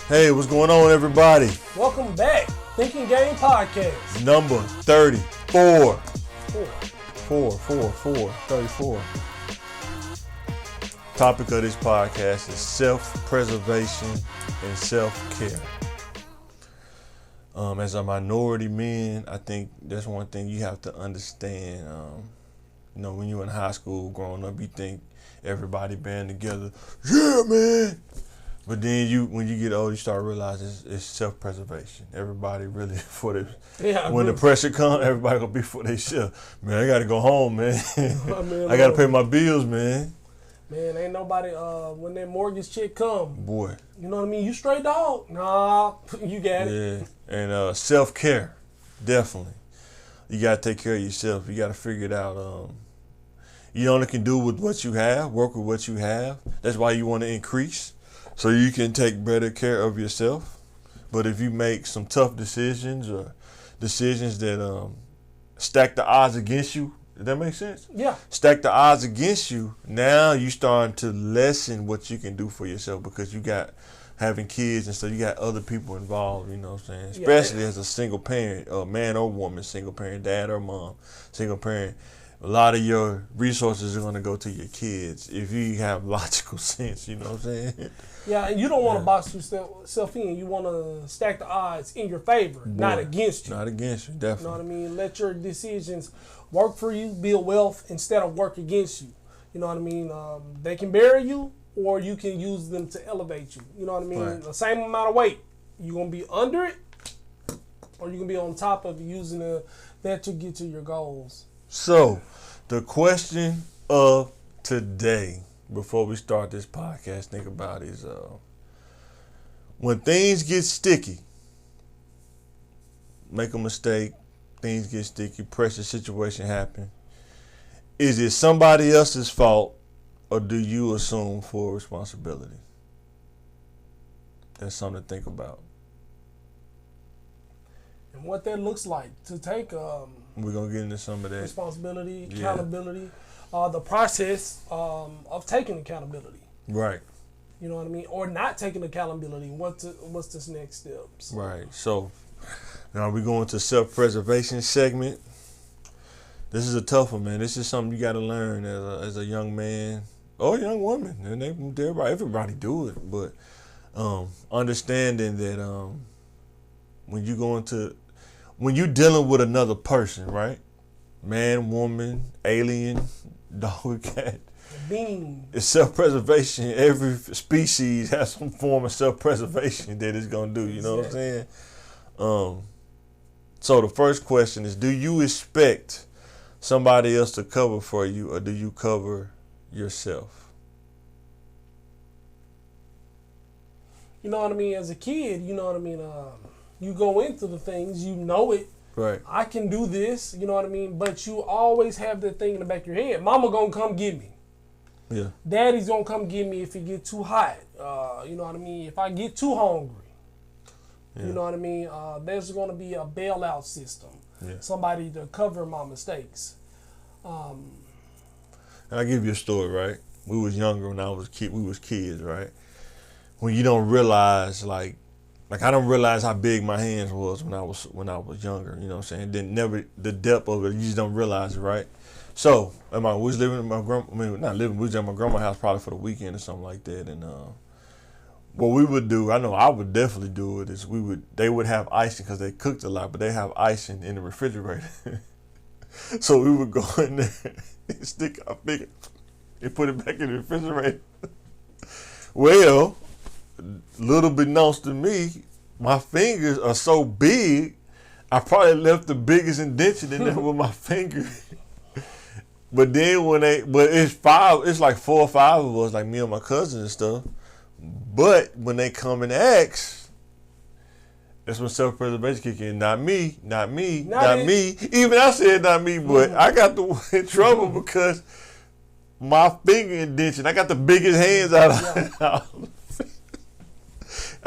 Hey, what's going on, everybody? Welcome back, Thinking Game Podcast. Number 34. Four. 34. Topic of this podcast is self-preservation and self-care. As a minority man, I think that's one thing you have to understand. When you're in high school growing up, you think everybody band together. Yeah, man. But then when you get older, you start realizing it's self-preservation. Everybody really when the pressure comes, everybody gonna be for themselves. Man, I gotta go home, man. I gotta pay my bills, man. Man, ain't nobody when that mortgage check come. Boy. You know what I mean? You straight dog? Nah, you got it. Yeah. And self-care, definitely. You gotta take care of yourself. You gotta figure it out. You only can do with what you have, work with what you have. That's why you want to increase, so you can take better care of yourself. But if you make some tough decisions or decisions that stack the odds against you, does that make sense? Yeah. Stack the odds against you, now you starting to lessen what you can do for yourself because you got having kids and so you got other people involved, you know what I'm saying? Especially as a single parent, man or woman, single parent, dad or mom, single parent. A lot of your resources are going to go to your kids if you have logical sense, you know what I'm saying? Yeah, and you don't want to box yourself in. You want to stack the odds in your favor, not against you. Not against you, definitely. You know what I mean? Let your decisions work for you, build wealth, instead of work against you. You know what I mean? They can bury you, or you can use them to elevate you. You know what I mean? Right. The same amount of weight. You're going to be under it, or you can be on top of it using that to get to your goals. So, the question of today, before we start this podcast, think about is when things get sticky, make a mistake, things get sticky, pressure situation happen, is it somebody else's fault or do you assume full responsibility? That's something to think about. And what that looks like to take we're going to get into some of that. Responsibility, accountability, the process of taking accountability. Right. You know what I mean? Or not taking accountability. What's this next steps? Right. So now we're going to self-preservation segment. This is a tough one, man. This is something you got to learn as a young man or a young woman. And everybody do it. But understanding that when you're dealing with another person, right? Man, woman, alien, dog, cat. Being. It's self-preservation. Every species has some form of self-preservation that it's going to do. You know what I'm saying? So the first question is, do you expect somebody else to cover for you or do you cover yourself? You know what I mean? As a kid, you know what I mean? You go into the things, you know it. Right. I can do this, you know what I mean? But you always have that thing in the back of your head. Mama gonna come get me. Yeah. Daddy's gonna come get me if it get too hot. You know what I mean? If I get too hungry. Yeah. You know what I mean? There's gonna be a bailout system. Yeah. Somebody to cover my mistakes. And I'll give you a story, right? We was younger when we was kids, right? When you don't realize like I don't realize how big my hands was when I was younger, you know what I'm saying? Then never the depth of it, you just don't realize it, right? So, we was living in we was at my grandma's house probably for the weekend or something like that, and what we would do, I know I would definitely do it, is they would have icing because they cooked a lot, but they have icing in the refrigerator. So we would go in there and stick our finger and put it back in the refrigerator. Well, little beknownst to me, my fingers are so big, I probably left the biggest indentation in there with my finger. But then it's like 4 or 5 of us, like me and my cousin and stuff. But when they come and ask, that's when self-preservation kick in. Not me. Even I said not me, but I got in trouble because my finger indentation, I got the biggest hands out of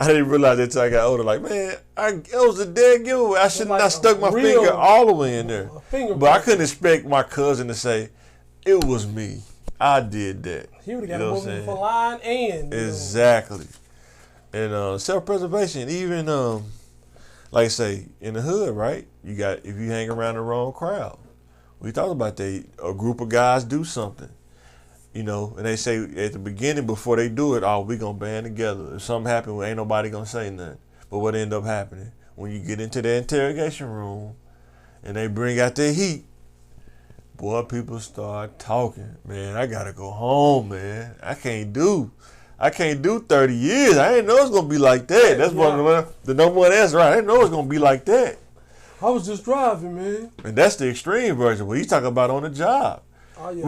I didn't realize that until I got older. Like, man, it was a dead giveaway. I shouldn't have stuck my finger all the way in there. But I couldn't expect my cousin to say, it was me. I did that. He would have got a movie for line and. Exactly. And self-preservation, even like I say, in the hood, right? You got, if you hang around the wrong crowd. We talked about that. A group of guys do something, you know, and they say at the beginning before they do it, oh, we gonna band together. If something happens, ain't nobody gonna say nothing. But what end up happening when you get into the interrogation room and they bring out their heat? Boy, people start talking. Man, I gotta go home, man. I can't do 30 years. I didn't know it's gonna be like that. That's one of the number one answer, right? I didn't know it's gonna be like that. I was just driving, man. And that's the extreme version. What you talk about on the job. Oh, yeah.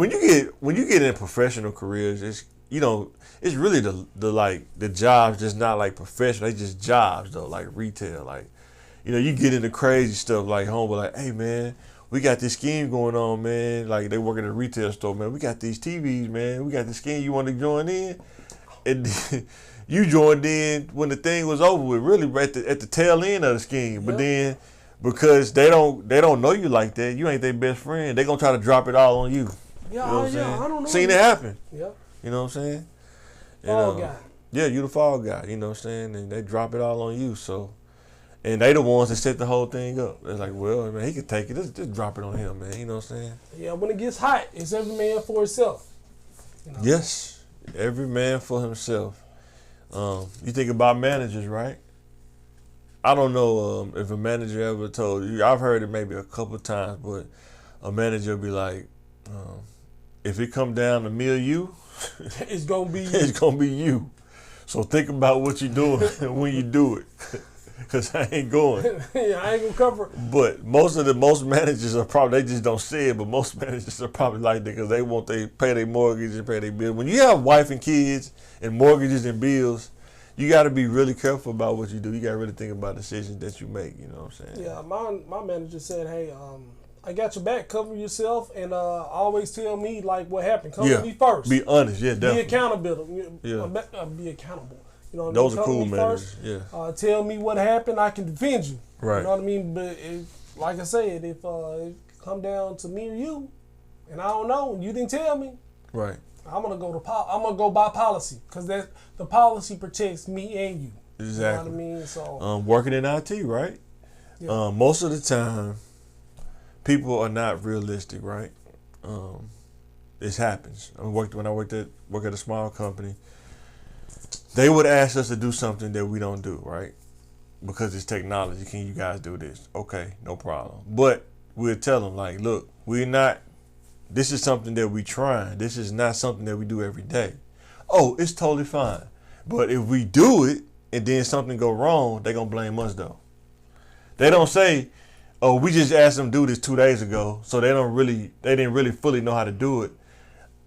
When you get in professional careers, it's, you know, it's really the jobs just not like professional. They just jobs though, like retail. Like, you know, you get into crazy stuff like home, but like, hey man, we got this scheme going on, man. Like they work at a retail store, man. We got these TVs, man. We got this scheme. You want to join in? And you joined in when the thing was over with, really at the tail end of the scheme. But then because they don't know you like that, you ain't their best friend, they gonna try to drop it all on you. Yeah, you know what I don't know. Seen it happen. Yeah. You know what I'm saying? Fall guy. Yeah, you the fall guy, you know what I'm saying? And they drop it all on you, so. And they the ones that set the whole thing up. It's like, well, man, he can take it. Just drop it on him, man. You know what I'm saying? Yeah, when it gets hot, it's every man for himself. You know? Yes, every man for himself. You think about managers, right? I don't know if a manager ever told you. I've heard it maybe a couple of times, but a manager will be like, if it come down to me or you, it's gonna be you. It's gonna be you. So think about what you're doing when you do it, because I ain't going. Yeah, I ain't gonna cover it. But most managers are probably, they just don't say it, but most managers are probably like that because they pay their mortgage and pay their bills. When you have wife and kids and mortgages and bills, you got to be really careful about what you do. You got to really think about decisions that you make. You know what I'm saying? Yeah, my manager said, hey, I got your back. Cover yourself, and always tell me like what happened. Cover me first. Be honest. Yeah, definitely. Be accountable. Be accountable. You know, those are cool managers. Yeah. Tell me what happened. I can defend you. Right. You know what I mean? But like I said, if it come down to me or you, and I don't know, and you didn't tell me. Right. I'm gonna go by policy because the policy protects me and you. Exactly. You know what I mean? So working in IT, right? Yeah. Most of the time, people are not realistic, right? This happens. When I work at a small company, they would ask us to do something that we don't do, right? Because it's technology. Can you guys do this? Okay, no problem. But we'll tell them like, look, we're not. This is something that we trying. This is not something that we do every day. Oh, it's totally fine. But if we do it and then something go wrong, they gonna blame us though. They don't say, oh, we just asked them to do this 2 days ago, so they didn't really fully know how to do it.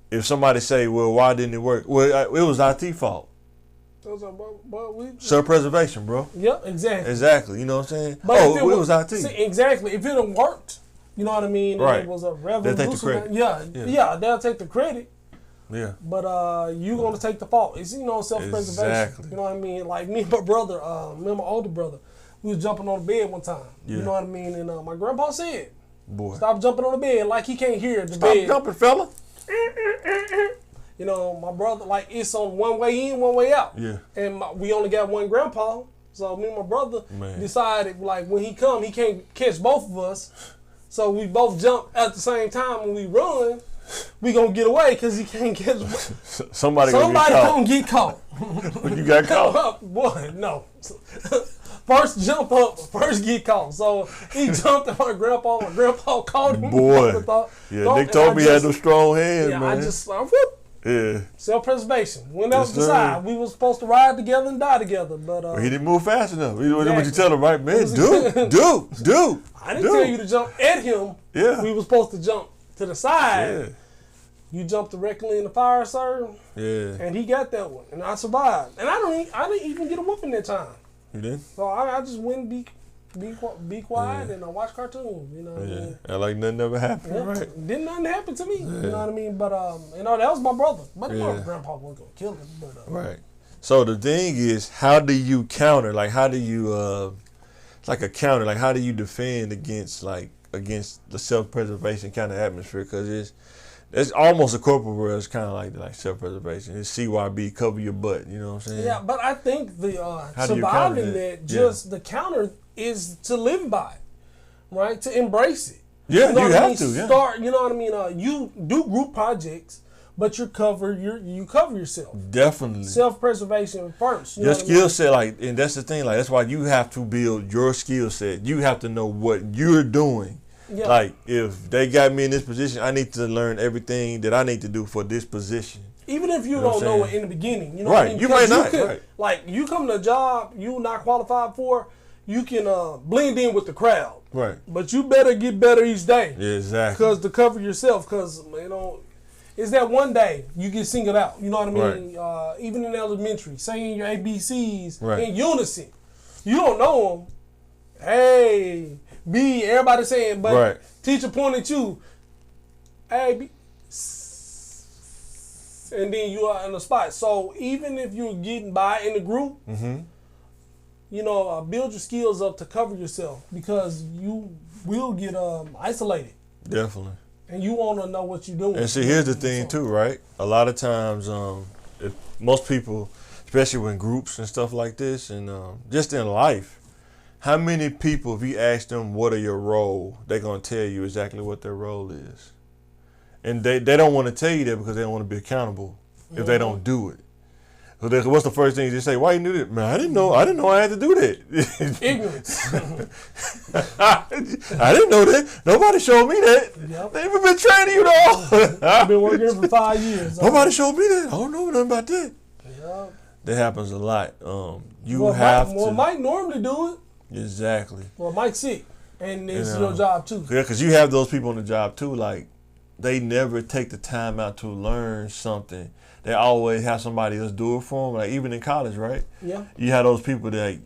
If somebody say, well, why didn't it work? Well, it was IT fault. Self-preservation, bro. Yeah, exactly. Exactly. You know what I'm saying? But it was IT. See, exactly. If it had worked, you know what I mean? Right. It was a They'll take the credit. Yeah, they'll take the credit. Yeah. But you gonna take the fault. It's self-preservation. Exactly. You know what I mean? Like me and my brother, me and my older brother, we was jumping on the bed one time. Yeah. You know what I mean? And my grandpa said, boy, stop jumping on the bed like he can't hear the Stop bed. jumping, fella. You know, my brother, like it's on one way in, one way out. Yeah. And we only got one grandpa. So me and my brother decided like when he come, he can't catch both of us. So we both jump at the same time. When we run, we gonna get away because he can't catch. Somebody gonna get caught. You got caught? Boy, no. First jump up, first get caught. So he jumped at my grandpa. My grandpa caught him. Boy. Nick told me he had those strong hands, man. I just whoop. Yeah. Self-preservation. When else decide? We were supposed to ride together and die together, but he didn't move fast enough. What you tell him, right, man? Do. I didn't tell you to jump at him. Yeah. We were supposed to jump to the side. Yeah. You jumped directly in the fire, sir. Yeah. And he got that one, and I survived. And I didn't even get a whooping that time. You did? So I just went and be quiet and I watch cartoons. You know what I mean? Like nothing ever happened, right? Didn't nothing happen to me. You know what I mean? But that was my brother. But my grandpa wasn't gonna kill him. But, right. So the thing is, how do you counter? Like, how do you like a counter? Like, how do you defend against the self-preservation kind of atmosphere? Because It's almost a corporate world. It's kind of like self-preservation. It's CYB, cover your butt. You know what I'm saying? Yeah, but I think the How do you counter surviving that, just the counter is to live by it, right? To embrace it. Yeah, you know you what I have mean? to. Yeah. Start. You know what I mean? You do group projects, but you cover yourself. Definitely. Self-preservation first. You Your know what I skill mean? set, like, and that's the thing, like, that's why you have to build your skill set. You have to know what you're doing. Yeah. Like, if they got me in this position, I need to learn everything that I need to do for this position. Even if you know what don't I'm know saying? it in the beginning, you know Right, what I mean? you might not, Can, right. Like, you come to a job you not qualified for, you can blend in with the crowd. Right. But you better get better each day. Yeah, exactly. Because to cover yourself, because, you know, it's that one day you get singled out. You know what I mean? Right. Even in elementary, saying your ABCs Right. in unison. You don't know them. A, B, everybody saying, but Right. teacher pointed at you. A, B, and then you are in the spot. So even if you're getting by in the group, you know, build your skills up to cover yourself, because you will get isolated. Definitely. And you want to know what you're doing. And see, here's the thing too, right? A lot of times, if most people, especially when groups and stuff like this, and just in life, how many people, if you ask them what are your role, they're gonna tell you exactly what their role is, and they don't want to tell you that because they don't want to be accountable if they don't do it. So what's the first thing they say? Why you do that? Man, I didn't know I had to do that. Ignorance. I didn't know that. Nobody showed me that. Yep. They even been training you though. I've been working here for 5 years. Nobody showed me that. I don't know nothing about that. Yep. That happens a lot. You Well, have Mike, to. Well, Mike normally do it. Exactly. Well, Mike's sick, and it's You know. your job too. Yeah, because you have those people on the job too. Like, they never take the time out to learn something. They always have somebody else do it for them. Like, even in college, right? Yeah. You have those people that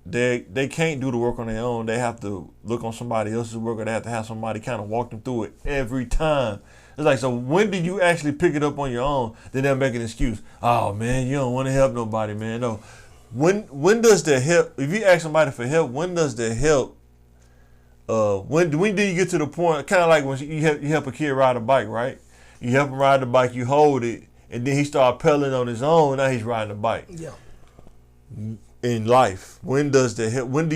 they can't do the work on their own. They have to look on somebody else's work, or they have to have somebody kind of walk them through it every time. It's like, so when do you actually pick it up on your own? Then they'll make an excuse. Oh man, you don't want to help nobody, man. No. When does the help? If you ask somebody for help, when does the help? When do you get to the point? Kind of like when you help a kid ride a bike, right? You help him ride the bike, you hold it, and then he start pedaling on his own. Now he's riding a bike. Yeah. In life, when do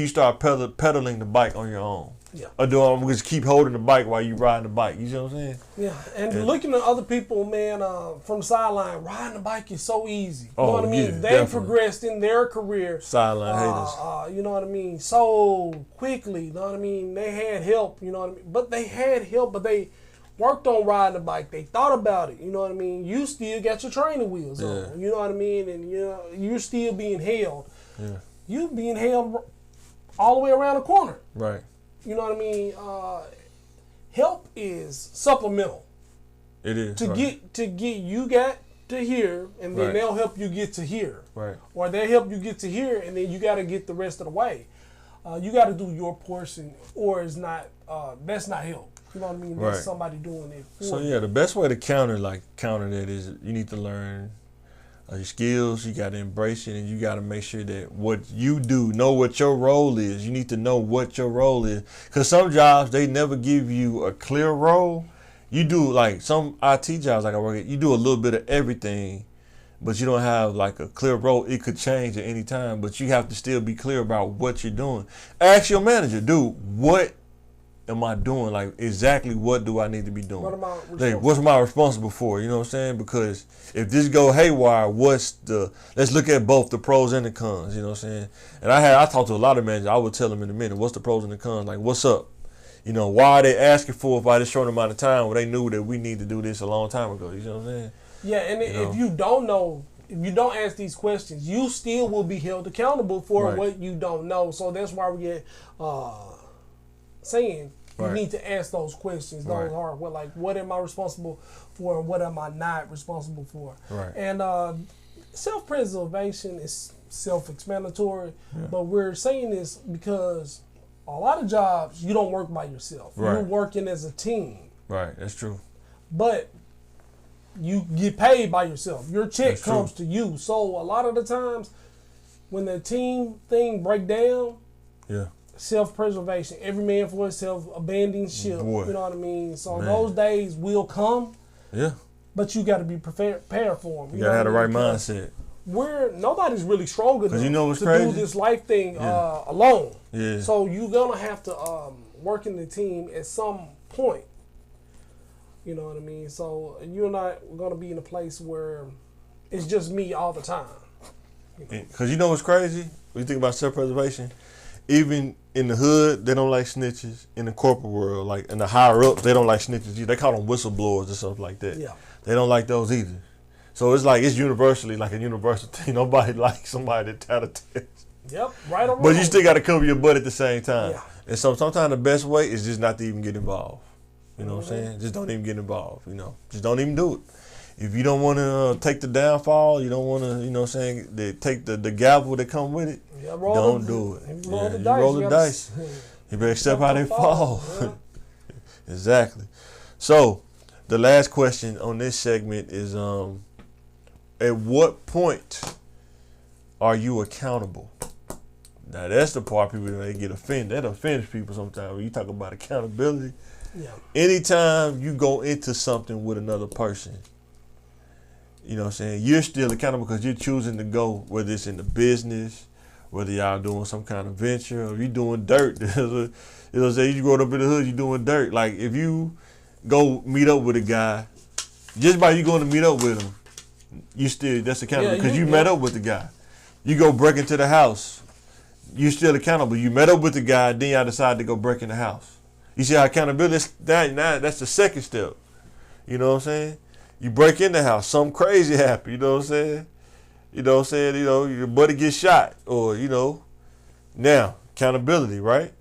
you start pedaling the bike on your own? Yeah. Or do I just keep holding the bike while you riding the bike? You see what I'm saying? Yeah, and looking at other people, man, from the sideline, riding the bike is so easy. You know what I mean? yeah, They definitely. progressed in their career. Sideline haters. You know what I mean? So quickly, you know what I mean? They had help, you know what I mean? But they had help, but they worked on riding the bike. They thought about it, you know what I mean? You still got your training wheels on, you know what I mean? And you're still being held. Yeah. You being held all the way around the corner. Right. You know what I mean? Help is supplemental. It is. To right. get you got to here, and then Right. they'll help you get to here. Right. Or they help you get to here, and then you got to get the rest of the way. You got to do your portion, or it's not. That's not help. You know what I mean? That's Right. somebody doing it for So you. yeah, the best way to counter that is you need to learn your skills. You got to embrace it, and you got to make sure that what you do, know what your role is. You need to know what your role is, because some jobs they never give you a clear role. You do like some IT jobs, like I work at, you do a little bit of everything, but you don't have like a clear role. It could change at any time, but you have to still be clear about what you're doing. Ask your manager, dude, what am I doing? Like, exactly what do I need to be doing? What am I Like, responsible what's my responsible for? You know what I'm saying? Because if this go haywire, let's look at both the pros and the cons, you know what I'm saying? And I talked to a lot of managers. I would tell them in a minute, what's the pros and the cons? Like, what's up? You know, why are they asking for it by this short amount of time when they knew that we need to do this a long time ago? You know what I'm saying? Yeah, and You know? if you don't know, if you don't ask these questions, you still will be held accountable for Right. what you don't know. So that's why we get saying you Right. need to ask those questions. Those Right. hard. What, like, what am I responsible for, and what am I not responsible for? Right. And self-preservation is self-explanatory, Yeah. but we're saying this because a lot of jobs you don't work by yourself. You're Right. working as a team, Right, that's true. but you get paid by yourself. Your check That's true. comes to you. So a lot of the times when the team thing break down, Yeah. self-preservation, every man for himself, abandoning ship. Boy. You know what I mean? So Man. those days will come. Yeah. But you got to be prepared for them. You gotta have the right mindset. Nobody's really strong enough you know what's to crazy? do this life thing alone. Yeah. So you're gonna have to work in the team at some point. You know what I mean? So you're not gonna be in a place where it's just me all the time. Because you know what's crazy? When you think about self-preservation, even in the hood, they don't like snitches. In the corporate world, like in the higher ups, they don't like snitches either. They call them whistleblowers and stuff like that. Yeah. They don't like those either. So it's like, it's universally like a universal thing. Nobody likes somebody to tell the tale. Yep, right or wrong. But you still got to cover your butt at the same time. Yeah. And so sometimes the best way is just not to even get involved. You know what I'm saying? Just don't even get involved, you know. Just don't even do it. If you don't want to take the downfall, you don't want to, you know what I'm saying, take the gavel that come with it, don't do it. Roll the you dice. roll the dice. You better accept how they fall. Yeah. Exactly. So, the last question on this segment is, at what point are you accountable? Now, that's the part people, they get offended. That offends people sometimes when you talk about accountability. Yeah. Anytime you go into something with another person, you know what I'm saying, you're still accountable because you're choosing to go, whether it's in the business, whether y'all doing some kind of venture, or you doing dirt. You know what I'm saying? You growing up in the hood, you doing dirt. Like, if you go meet up with a guy, just by you going to meet up with him, that's accountable because you met up with the guy. You go break into the house, you still accountable. You met up with the guy, then y'all decide to go break in the house. You see how accountability, that's the second step. You know what I'm saying? You break in the house, something crazy happen, you know what I'm saying? You know what I'm saying? You know, your buddy gets shot, or, you know, now, accountability, right?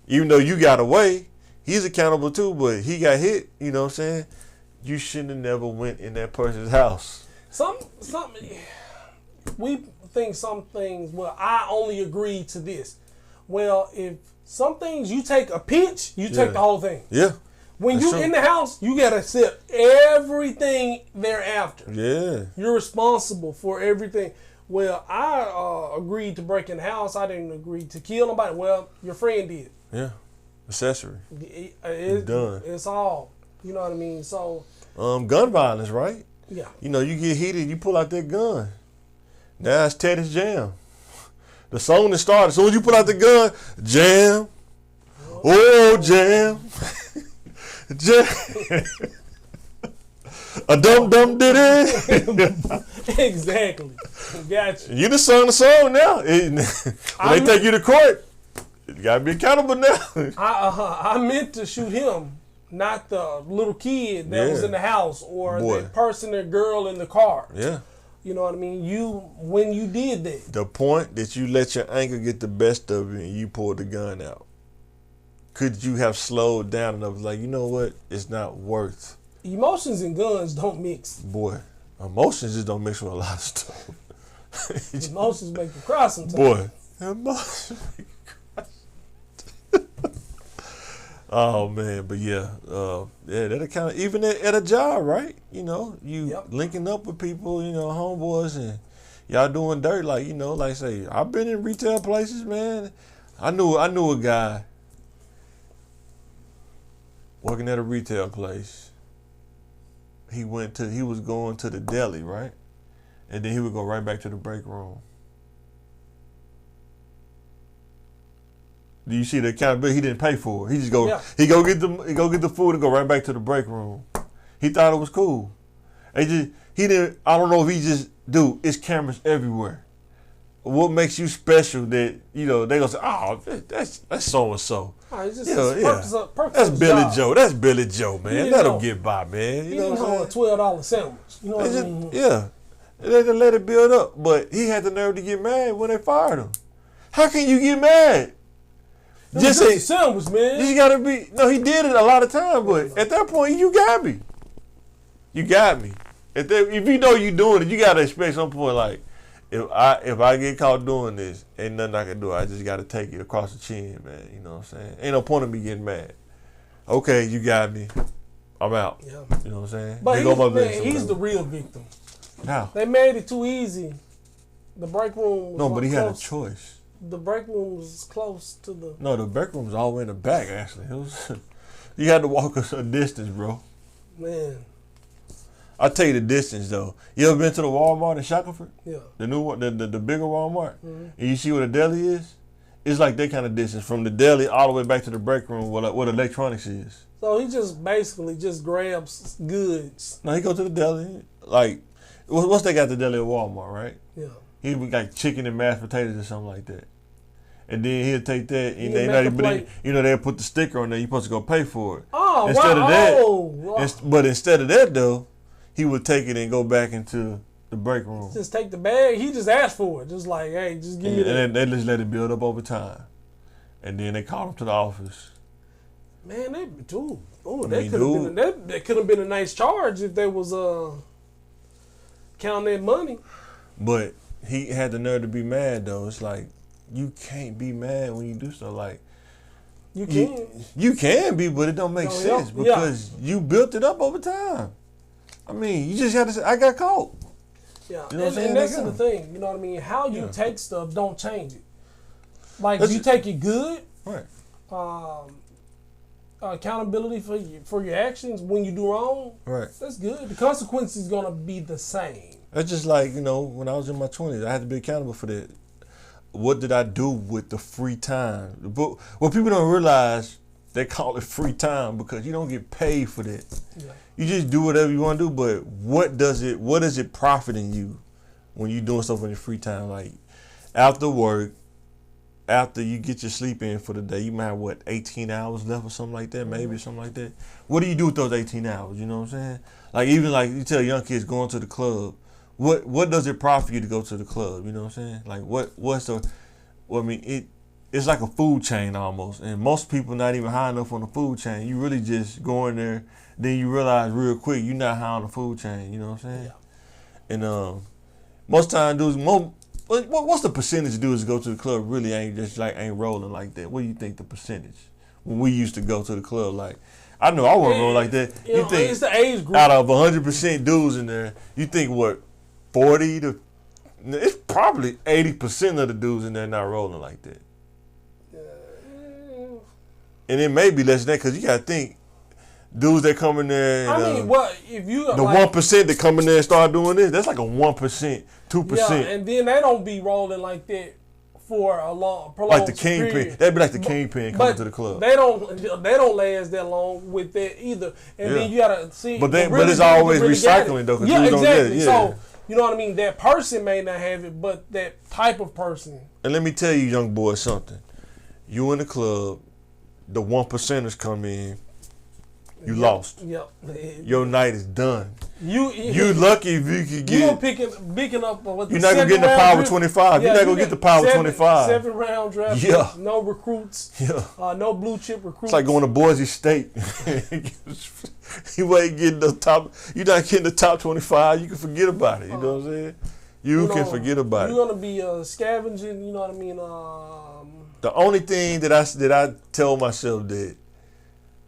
Even though you got away, he's accountable too, but he got hit, you know what I'm saying? You shouldn't have never went in that person's house. We think some things, well, I only agree to this. Well, if some things you take a pinch, you take the whole thing. Yeah. When you in the house, you gotta accept everything thereafter. Yeah. You're responsible for everything. Well, I agreed to break in the house. I didn't agree to kill nobody. Well, your friend did. Yeah. Accessory. It's done. It's all. You know what I mean? So. Gun violence, right? Yeah. You know, you get heated, you pull out that gun. Now it's Teddy's Jam. The song that started, as soon as you pull out the gun, jam. Oh, jam. Jam. A dum-dum did it. Exactly. Gotcha. You just sung the song now. When they take you to court, you gotta be accountable now. I meant to shoot him, not the little kid that was in the house or the person, the girl in the car. Yeah. You know what I mean? When you did that. The point that you let your anger get the best of you and you pulled the gun out. Could you have slowed down enough? Like, you know what? It's not worth. Emotions and guns don't mix. Boy, emotions just don't mix with a lot of stuff. Emotions make you cry sometimes. Boy, emotions make you cry. Oh man, but yeah, that kind of, even at a job, right? You know, you linking up with people, you know, homeboys, and y'all doing dirt, like, you know, like say, I've been in retail places, man. I knew a guy working at a retail place. He was going to the deli, right? And then he would go right back to the break room. Do you see the accountability? He didn't pay for it. He just he go get the food and go right back to the break room. He thought it was cool. I don't know if he just, dude, it's cameras everywhere. What makes you special that, you know, they gonna say, oh, that's so and so. That's Billy Joe. That's Billy Joe, man. Let him get by, man. You know what I'm saying? A $12 sandwich. You know what I mean? Yeah. They just let it build up. But he had the nerve to get mad when they fired him. How can you get mad? Just a sandwich, man. You gotta be. No, he did it a lot of times, but at that point, you got me. You got me. If you know you doing it, you gotta expect some point like, if I get caught doing this, ain't nothing I can do. I just gotta take it across the chin, man. You know what I'm saying? Ain't no point in me getting mad. Okay, you got me. I'm out. Yeah. You know what I'm saying? But he's the real victim. How? They made it too easy. The break room was but he had a choice. The break room was close to the... No, the break room was all the way in the back, actually. You had to walk a distance, bro. Man. I tell you the distance though. You ever been to the Walmart in Shackelford? Yeah. The new one, the bigger Walmart, Mm-hmm. and you see where the deli is. It's like that kind of distance from the deli all the way back to the break room where electronics is. So he just basically just grabs goods. No, he go to the deli. Like, what's they got the deli at Walmart, right? Yeah. He would like chicken and mashed potatoes or something like that. And then he'll take that, and they'll put the sticker on there. You're supposed to go pay for it. Oh, instead wow. of that, wow. But instead of that though, he would take it and go back into the break room. Just take the bag. He just asked for it. Just like, hey, just give me that. And they just let it build up over time. And then they called him to the office. Man, that could have been a nice charge if they was counting that money. But he had the nerve to be mad though. It's like, you can't be mad when you do stuff like. You can. You can be, but it don't make sense because you built it up over time. I mean, you just got to say, I got caught. Yeah, you know and that's the thing. You know what I mean? How you take stuff don't change it. Like, you take it good. Right. Accountability for your actions when you do wrong. Right. That's good. The consequence is going to be the same. That's just like, when I was in my 20s, I had to be accountable for that. What did I do with the free time? But what people don't realize, they call it free time because you don't get paid for that. Yeah. You just do whatever you want to do, but what is it profiting you when you're doing stuff in your free time? Like after work, after you get your sleep in for the day, you might have 18 hours left or something like that, maybe something like that. What do you do with those 18 hours? You know what I'm saying? Like even like you tell young kids going to the club, what does it profit you to go to the club? You know what I'm saying? Like it's like a food chain almost, and most people not even high enough on the food chain. You really just go in there, then you realize real quick you're not high on the food chain. You know what I'm saying? Yeah. And most times dudes, what's the percentage of dudes go to the club really ain't rolling like that? What do you think the percentage? When we used to go to the club, like I know I wasn't rolling like that. You think it's the age group. Out of 100% dudes in there, you think what 40 to it's probably 80% of the dudes in there not rolling like that. And it may be less than that because you got to think dudes that come in there. And, if you the 1% that come in there and start doing this, that's like a 1%, 2%. Yeah, and then they don't be rolling like that for a long, prolonged like the kingpin. That'd be like the kingpin coming to the club. They don't last that long with that either. And then you gotta see. But it's always recycling though. Yeah, exactly. So you know what I mean. That person may not have it, but that type of person. And let me tell you, young boy, something. You in the club. The 1%ers come in, you lost. Yep. Your night is done. You lucky if you could get. You picking up. You're not gonna get the power 25. You're not gonna get the power 25. 7-round draft. Yeah. No recruits. Yeah. No blue chip recruits. It's like going to Boise State. You ain't getting the top. You're not getting the top 25. You can forget about it. You know what I'm saying? You can forget about it. You're gonna be scavenging. You know what I mean? The only thing that I tell myself that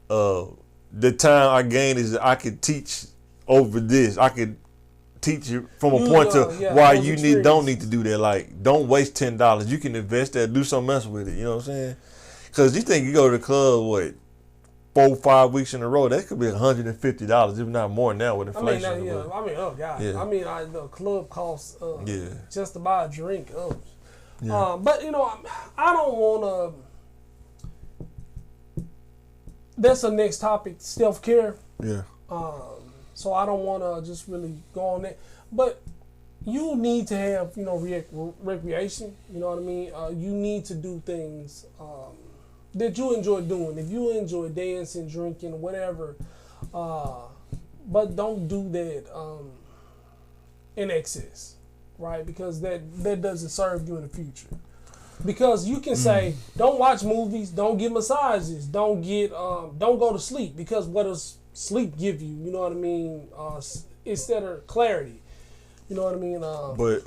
the time I gain is that I could teach over this. I could teach you from a point to why you don't need to do that. Like, don't waste $10. You can invest that, do something else with it. You know what I'm saying? Because you think you go to the club 4-5 weeks in a row, that could be $150, if not more now with inflation. Oh God. Yeah. I mean, the club costs just to buy a drink. Yeah. But I don't want to. That's the next topic, self-care. Yeah. So I don't want to just really go on that. But you need to have recreation. You know what I mean. You need to do things that you enjoy doing. If you enjoy dancing, drinking, whatever, but don't do that in excess. Right, because that doesn't serve you in the future. Because you can say, don't watch movies, don't get massages, don't go to sleep. Because what does sleep give you? You know what I mean? Instead of clarity. You know what I mean? But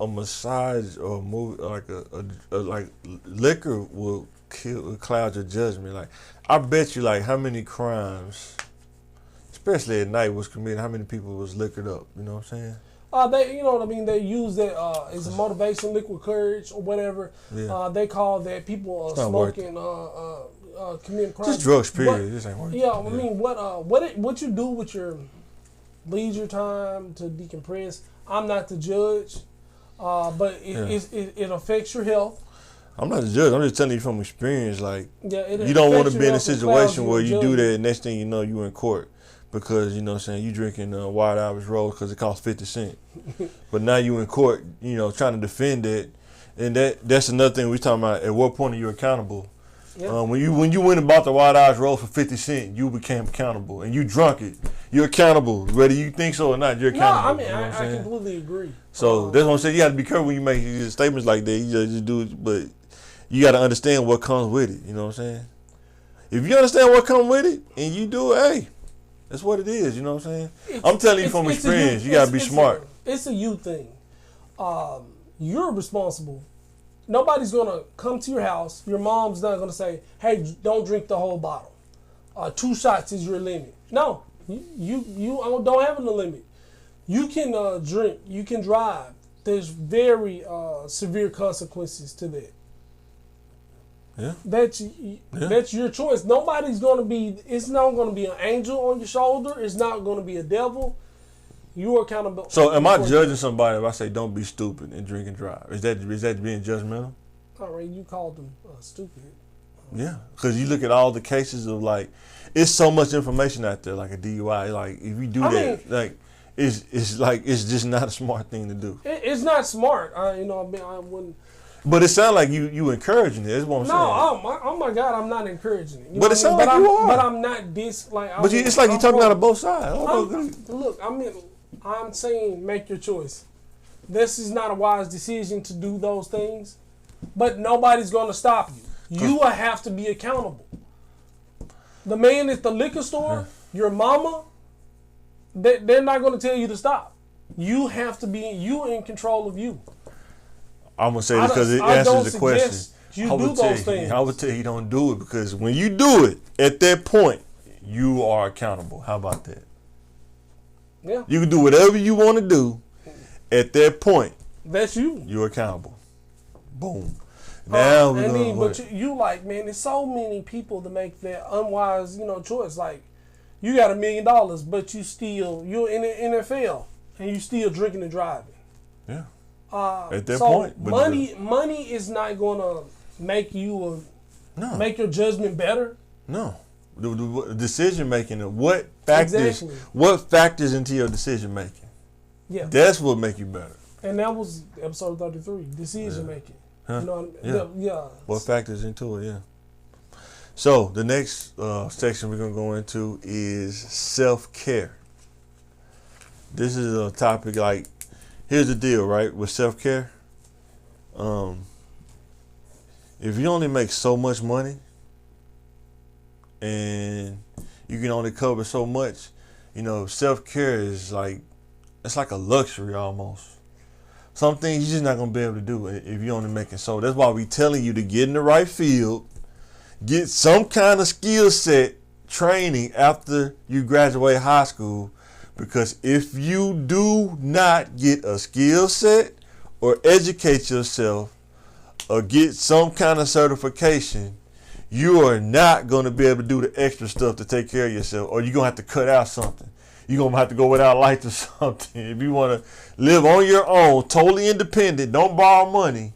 a massage or a movie like liquor will cloud your judgment. Like I bet you how many crimes, especially at night, was committed. How many people was liquored up? You know what I'm saying? You know what I mean? They use that as a motivation, liquid courage or whatever. Yeah. They call that people smoking, committing crimes. Just drugs, period. This ain't worth it. Yeah, I mean, what you do with your leisure time to decompress. I'm not the judge, but it affects your health. I'm not a judge. I'm just telling you from experience. Like, Yeah, you don't want to be in a affects your situation health where and you clouds do your that, and next thing you know, you in court because you know what I'm saying you drinking White Irish Rose because it costs 50 cents. But now you in court, you know, trying to defend it, and that's another thing we talking about. At what point are you accountable? Yeah. When you went and bought the White Irish Rose for 50 cents, you became accountable, and you drunk it. You're accountable, whether you think so or not. You're accountable. No, I mean, you know I completely agree. So that's what I'm saying. You got to be careful when you make statements like that. You just do it, but you got to understand what comes with it. You know what I'm saying? If you understand what comes with it and you do it, hey, that's what it is. You know what I'm saying? I'm telling you from experience. You got to be smart. It's a you thing. You're responsible. Nobody's gonna come to your house. Your mom's not gonna say, "Hey, don't drink the whole bottle. 2 shots is your limit." No, you don't have a limit. You can drink. You can drive. There's very severe consequences to that. Yeah. That's your choice. Nobody's gonna be. It's not gonna be an angel on your shoulder. It's not gonna be a devil. You are accountable. So, am I judging somebody if I say don't be stupid and drink and drive? Is that being judgmental? All right, you called them stupid. Yeah, because you look at all the cases of like, it's so much information out there, like a DUI. Like if you do like it's just not a smart thing to do. It's not smart. I wouldn't. But it sounds like you encouraging it. That's what I'm saying. Oh my God, I'm not encouraging it. But it sounds like you are. But I'm not it's like you're talking out of both sides. Look, I'm saying make your choice. This is not a wise decision to do those things, but nobody's going to stop you. You will have to be accountable. The man at the liquor store, your mama, they're not going to tell you to stop. You have to be in control of you. I'm going to say this because it answers the question. You do those things. I would tell you don't do it because when you do it, at that point, you are accountable. How about that? Yeah. You can do whatever you want to do. At that point, that's you. You're accountable. Boom. Now but you like, man, there's so many people that make that unwise, choice. Like, you got $1 million, but you're in the NFL and you still drinking and driving. Yeah. At that point, money is not gonna make you make your judgment better. No. The decision making. What factors into your decision making? Yeah. That's what make you better. And that was episode 33, decision making. Huh? You know what I mean? Yeah. What factors into it? Yeah. So the next section we're gonna go into is self-care. This is a topic like, here's the deal, right? With self-care, if you only make so much money and you can only cover so much, self-care is like, it's like a luxury almost. Some things you're just not going to be able to do if you're only making so. That's why we telling you to get in the right field, get some kind of skill set training after you graduate high school, because if you do not get a skill set or educate yourself or get some kind of certification, you are not going to be able to do the extra stuff to take care of yourself, or you're going to have to cut out something. You're going to have to go without lights or something. If you want to live on your own, totally independent, don't borrow money,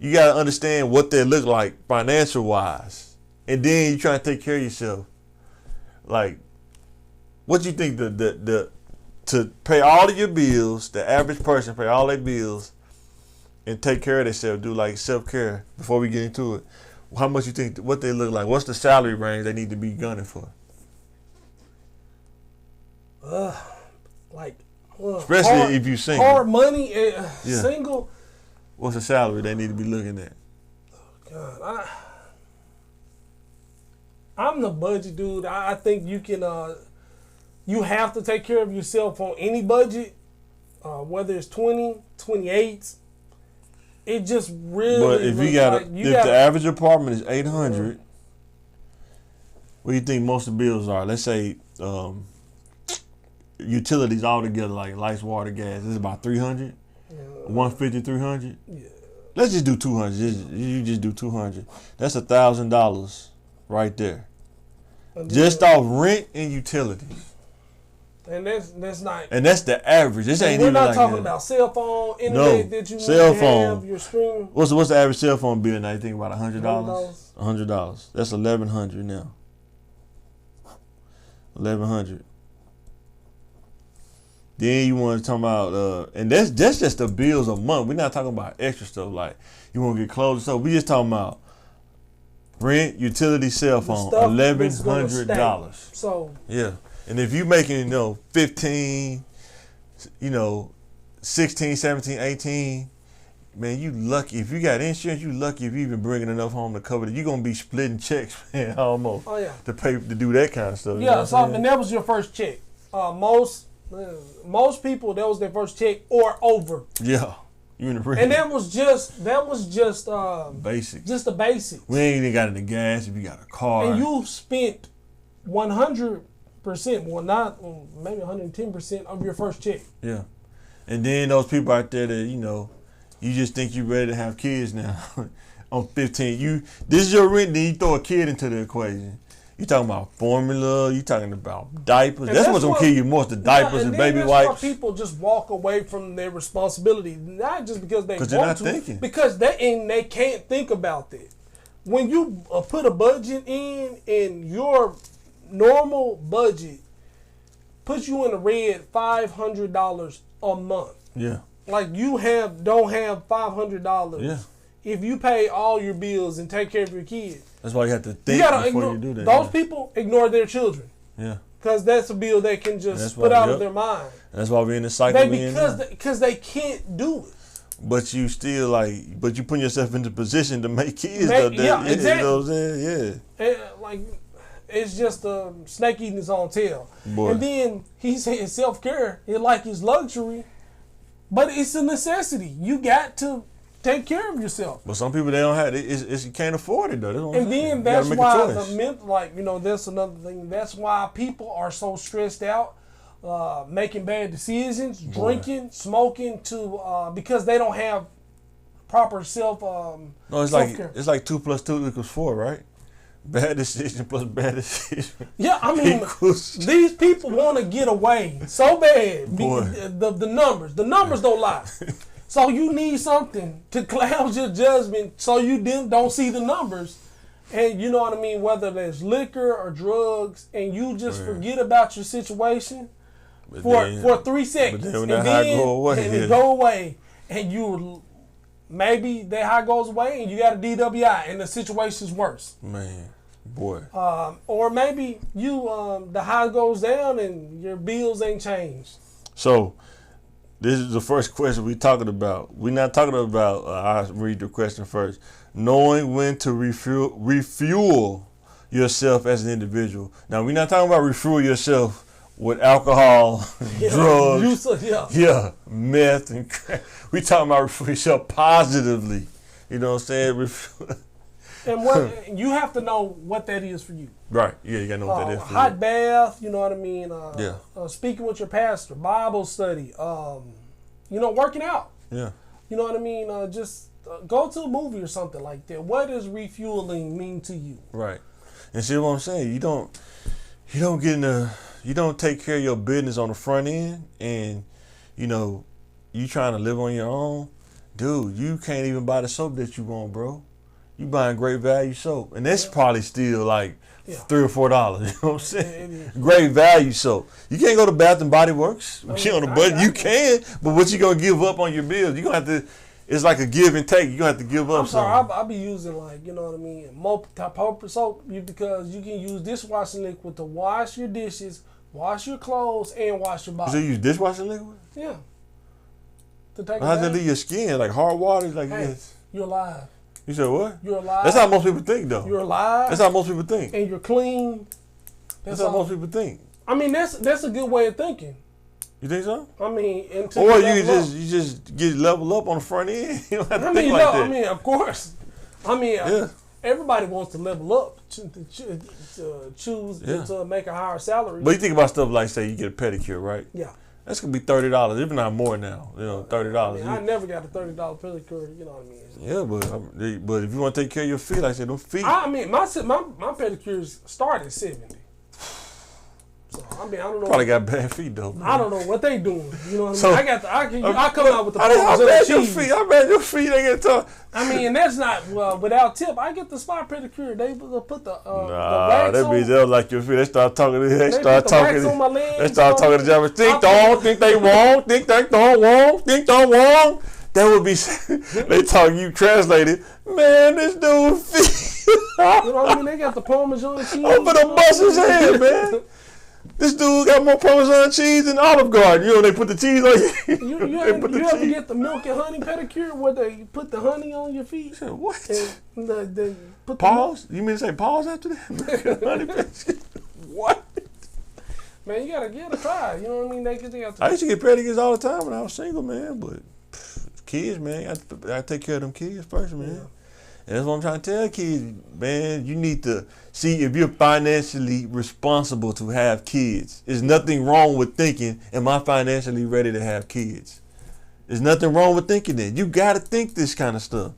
you got to understand what they look like financial wise. And then you try to take care of yourself. Like, what you think to pay all of your bills, the average person pay all their bills and take care of themselves, do like self-care before we get into it. How much you think, what they look like? What's the salary range they need to be gunning for? Especially if you single. Hard money, single. What's the salary they need to be looking at? God, I'm the budget dude. I think you can. You have to take care of yourself on any budget, whether it's 20, 28. It just really. But if the average apartment is $800, what do you think most of the bills are? Let's say utilities all together, like lights, water, gas, is about $300, $150, $300. Yeah. Let's just do $200. You just do $200. That's $1,000 right there, just off rent and utilities. And that's not. And that's the average. This ain't we're even not like talking that. about cell phone, internet that you cell need to phone. have, your stream. What's the average cell phone bill now? You think about $100? $100. $100. That's $1,100 now. $1,100. Then you want to talk about, and that's just the bills a month. We're not talking about extra stuff like you want to get clothes and stuff. We just talking about rent, utility, cell phone, $1,100. So yeah, and if you making 15, 16, 17, 18, man, you lucky. If you got insurance, you lucky if you even bringing enough home to cover it. You're gonna be splitting checks, man, almost. Oh yeah. To pay to do that kind of stuff. Yeah, and that was your first check. Most people, that was their first check or over. Yeah, you in the red. And that was just basic. Just the basics. We ain't even got any gas if you got a car. And you spent 100%, well, not maybe 110% of your first check. Yeah, and then those people out there that you just think you ready to have kids now. On 15, this is your rent. Then you throw a kid into the equation. You talking about formula? You talking about diapers? That's what's gonna kill you most: the diapers and baby wipes. That's why people just walk away from their responsibility, not just because they want they're not to, thinking. Because they can't think about that. When you put a budget in your normal budget puts you in the red $500 a month. Yeah. Like you don't have $500. Yeah. If you pay all your bills and take care of your kids. That's why you have to think before you do that. Those people ignore their children. Yeah. Because that's a bill they can just put out of their mind. That's why we're in the cycle. Because they can't do it. But you still but you put yourself in the position to make kids. Exactly. You know what I'm saying? Yeah. And it's just a snake eating his own tail. Boy. And then he said self-care is like his luxury, but it's a necessity. You got to take care of yourself. But some people, they don't have it. You can't afford it, though. That's what I'm saying. Then that's why that's another thing. That's why people are so stressed out, making bad decisions, drinking, smoking, because they don't have proper self-care. No, it's like 2 + 2 = 4, right? Bad decision plus bad decision. Yeah, I mean, these people want to get away so bad. Boy. The numbers don't lie. So you need something to cloud your judgment so you don't see the numbers. And you know what I mean? Whether there's liquor or drugs, and you just forget about your situation for 3 seconds. But then when that high go away. And it go away. And maybe that high goes away and you got a DWI and the situation's worse. Man, boy. Or maybe the high goes down and your bills ain't changed. So this is the first question we're talking about. We're not talking about, I'll read the question first. Knowing when to refuel yourself as an individual. Now, we're not talking about refuel yourself with alcohol, drugs, meth, and crack. We're talking about refuel yourself positively. You know what I'm saying? And you have to know what that is for you. Right. Yeah, you got to know what that is for hot bath, you know what I mean? Speaking with your pastor, Bible study, working out. Yeah. You know what I mean? Just go to a movie or something like that. What does refueling mean to you? Right. And see what I'm saying? You don't take care of your business on the front end, and you trying to live on your own, dude, you can't even buy the soap that you want, bro. You buying great value soap, and that's probably still like $3 or $4. You know what I'm saying? Great value soap. You can't go to Bath and Body Works. You on the budget. You can, but what you gonna give up on your bills? You gonna have to. It's like a give and take. You gonna have to give up. I'm sorry. I'll be using multi-purpose soap because you can use dishwashing liquid to wash your dishes, wash your clothes, and wash your body. So you use dishwashing liquid? Yeah. How does that leave your skin? Like hard water? You're alive. You said what? You're alive. That's how most people think, though. You're alive. That's how most people think. And you're clean. That's how most people think. I mean, that's a good way of thinking. You think so? I mean, or you just get level up on the front end. You don't have to think like that. I mean, of course. I mean, everybody wants to level up to choose to make a higher salary. But you think about stuff like, say, you get a pedicure, right? Yeah. That's gonna be $30, if not more now. $30. I never got a $30 pedicure. You know what I mean? Yeah, but if you want to take care of your feet, like I said, them feet. I mean, my pedicures start at $70. So I mean, I don't know. Probably got bad feet though. Man. I don't know what they doing. You know what So, I mean? I come out with the I Parmesan bet your cheese. feet. I bet your feet they get tough. I mean, and that's not without tip. I get the spot pedicure. They put the Nah, wax that on. means they'll like your feet. They start talking. They start put the talking. wax on my legs, They start talking to each other. Think I don't. Think they won't. Think they don't won't. Think don't won't. That would be. They talk. You translated. Man, this dude feet. You know what I mean? They got the Parmesan cheese. Over the bust his head, man. This dude got more Parmesan cheese than Olive Garden. You know, they put the cheese on you. You ever get the milk and honey pedicure where they put the honey on your feet? Said, what? And they put Pause? You mean to say pause after that? Milk and honey pedicure? What? Man, you gotta try. You know what I mean? They got to. I used to get pedicures all the time when I was single, man. But kids, man, I take care of them kids first, man. Yeah. And that's what I'm trying to tell kids, man. You need to see if you're financially responsible to have kids. There's nothing wrong with thinking, am I financially ready to have kids? There's nothing wrong with thinking that. You got to think this kind of stuff.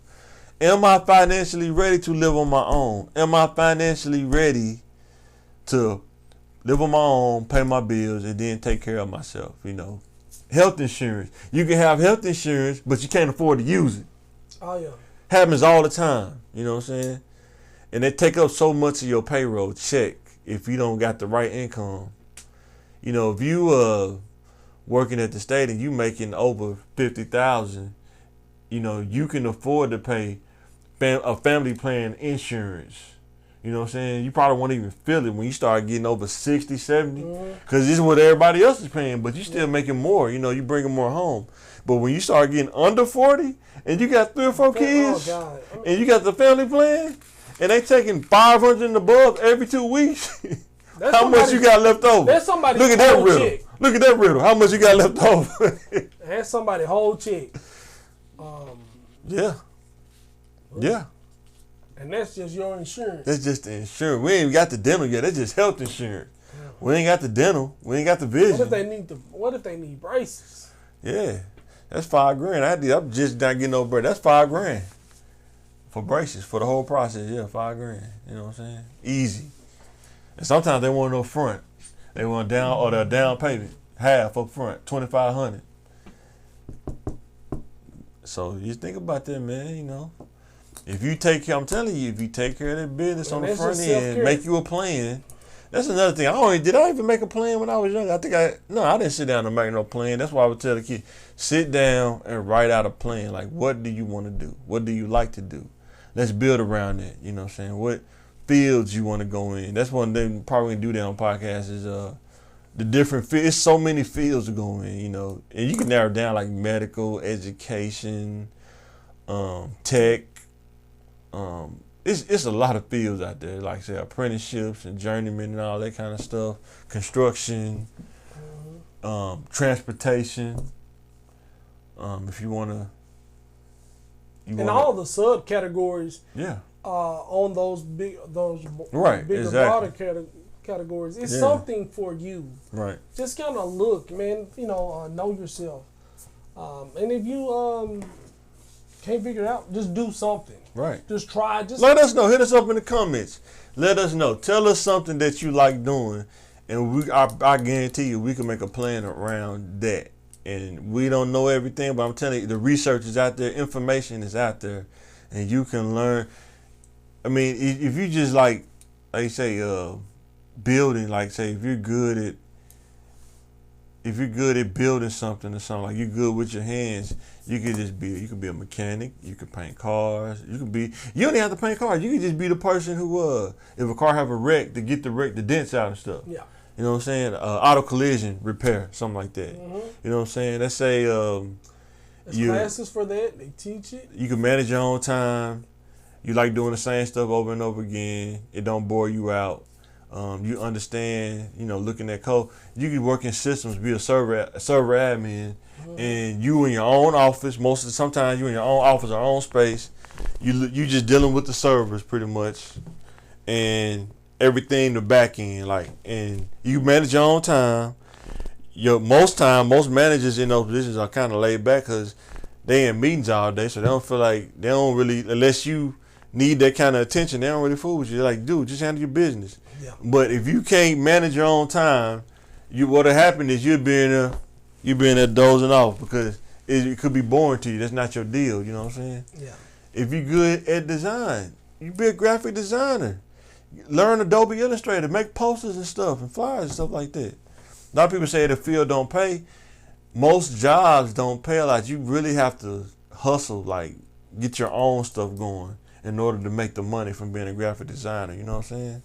Am I financially ready to live on my own? Am I financially ready to live on my own, pay my bills, and then take care of myself? You know, health insurance. You can have health insurance, but you can't afford to use it. Oh yeah. Happens all the time, you know what I'm saying? And they take up so much of your payroll check if you don't got the right income. You know, if you working at the state and you making over $50,000, you know, you can afford to pay a family plan insurance. You know what I'm saying? You probably won't even feel it when you start getting over 60, 70, because this is what everybody else is paying, but you still making more. You know, you bringing more home. But when you start getting under 40 and you got 3 or 4 kids and you got the family plan and they taking 500 and above every 2 weeks, how much you got left over? That's somebody's Look at that whole riddle. check. Look at that riddle. How much you got left over? That's somebody's whole check. Yeah. Yeah. And that's just your insurance. That's just the insurance. We ain't got the dental yet. That's just health insurance. Yeah. We ain't got the dental. We ain't got the vision. What if they need braces? Yeah. That's $5,000. I'm just not getting no bread. That's $5,000 for braces for the whole process. Yeah, $5,000. You know what I'm saying? Easy. And sometimes they want no front. They want down or the down payment, half up front, $2,500. So you think about that, man. You know, if you take care, I'm telling you, if you take care of that business on the front end, make you a plan. That's another thing. Did I even make a plan when I was young? I didn't sit down and make no plan. That's why I would tell the kid, sit down and write out a plan. Like, what do you want to do? What do you like to do? Let's build around that. You know what I'm saying? What fields you want to go in? That's one thing probably do that on podcasts is the different fields. It's so many fields to go in, you know. And you can narrow down like medical, education, tech, It's a lot of fields out there, like say apprenticeships and journeymen and all that kind of stuff. Construction, transportation. If you wanna, all the subcategories. Yeah. On those bigger, exactly. broader categories, it's something for you. Right. Just kind of look, man. You know yourself. And if you can't figure it out, just do something. Right. Just try. Let us know. Hit us up in the comments. Let us know. Tell us something that you like doing, and I guarantee you we can make a plan around that. And we don't know everything, but I'm telling you, the research is out there, information is out there, and you can learn. I mean, if you just like you say, building, like say, if you're good at building something or something, like you're good with your hands, you could be a mechanic, you could paint cars, you don't even have to paint cars, you could just be the person who, if a car have a wreck, to get the dents out and stuff. Yeah. You know what I'm saying? Auto collision repair, something like that. Mm-hmm. You know what I'm saying? Let's say, there's classes for that, they teach it. You can manage your own time. You like doing the same stuff over and over again. It don't bore you out. You understand, looking at code. You can work in systems, be a server admin, and you in your own office. Sometimes you in your own office or own space. You just dealing with the servers pretty much, and everything the back end, and you manage your own time. Most managers in those positions are kind of laid back because they in meetings all day, so they don't feel like they don't really, unless you need that kind of attention, they don't really fool with you. They're like, dude, just handle your business. Yeah. But if you can't manage your own time, what'll happen is you'll be in there dozing off because it could be boring to you. That's not your deal. You know what I'm saying? Yeah. If you're good at design, you be a graphic designer. Learn Adobe Illustrator, make posters and stuff and flyers and stuff like that. A lot of people say the field don't pay. Most jobs don't pay a lot. You really have to hustle, like get your own stuff going in order to make the money from being a graphic designer. You know what I'm saying?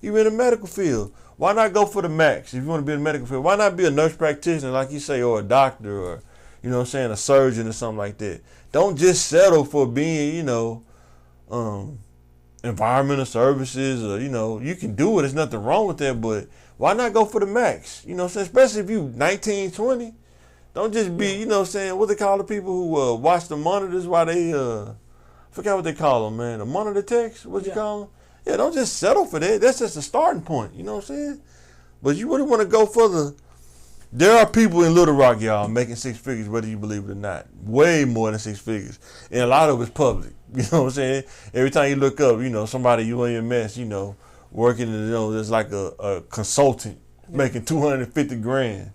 You're in the medical field. Why not go for the max? If you want to be in the medical field, why not be a nurse practitioner, like you say, or a doctor, or, you know what I'm saying, a surgeon or something like that. Don't just settle for being, environmental services, or, you can do it. There's nothing wrong with that, but why not go for the max? You know what I'm saying? Especially if you 19, 20. Don't just be, you know what I'm saying, what they call the people who watch the monitors while they, forgot what they call them, man. The monitor techs, what you call them? Yeah, don't just settle for that. That's just a starting point, you know what I'm saying? But you wouldn't want to go for there are people in Little Rock, y'all, making six figures, whether you believe it or not. Way more than six figures. And a lot of it's public, you know what I'm saying? Every time you look up, somebody you in your mess, working, there's like a consultant making 250 grand.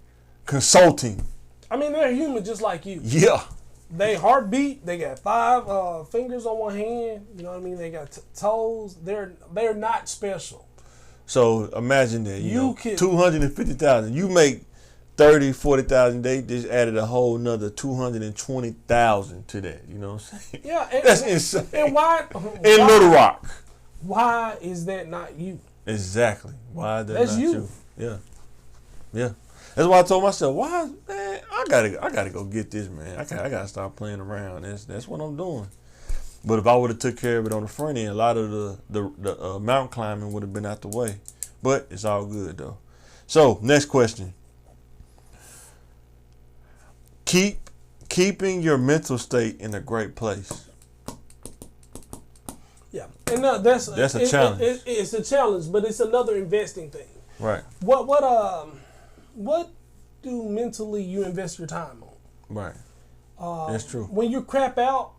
Consulting. I mean, they're human just like you. Yeah. They heartbeat. They got 5 fingers on one hand. You know what I mean? They got toes. They're not special. So imagine that. You know, 250,000. You make 30, 40,000. They just added a whole nother 220,000 to that. You know what I'm saying? Yeah, that's insane. And why? In Little Rock. Why is that not you? Exactly. Why is that that's not you? Yeah. Yeah. That's why I told myself, man, I gotta go get this, man. I gotta stop playing around. That's what I'm doing. But if I would have took care of it on the front end, a lot of the mountain climbing would have been out the way. But it's all good though. So next question. Keeping your mental state in a great place. Yeah, and that's a challenge. It's a challenge, but it's another investing thing. Right. What do mentally you invest your time on? Right. That's true. When you crap out,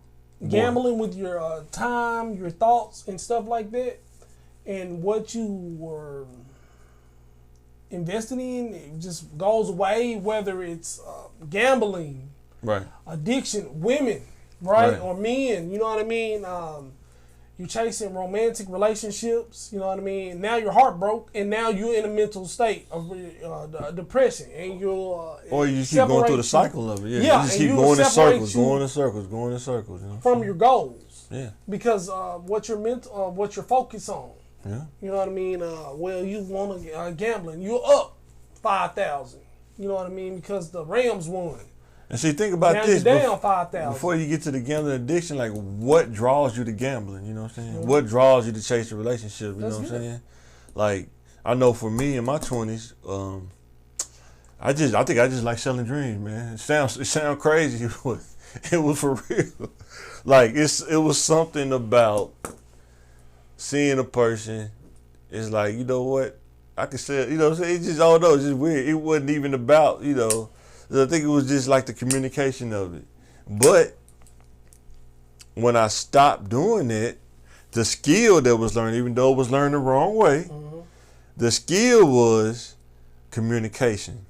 gambling with your time, your thoughts, and stuff like that, and what you were investing in, it just goes away, whether it's gambling, right, addiction, women, right, or men, you know what I mean? You chasing romantic relationships, you know what I mean? Now your heart broke, and now you're in a mental state of depression, and you're or you just keep going through the cycle of it. Yeah, you just keep going in circles. You know? From your goals. Yeah. Because what you're focused on. Yeah. You know what I mean? Well, you want to gambling, you're up 5,000. You know what I mean? Because the Rams won. And see, think about now this. You're down 5,000. Before you get to the gambling addiction, like what draws you to gambling? You know what I'm saying? Mm-hmm. What draws you to chase a relationship? You know what I'm saying? Like, I know for me in my 20s, I think I just like selling dreams, man. It sounds crazy, but it was for real. Like it was something about seeing a person. It's like, you know what? I could sell, you know what I'm saying? It's just, all those, it's just weird. It wasn't even about, I think it was just like the communication of it. But when I stopped doing it, the skill that was learned, even though it was learned the wrong way, the skill was communication.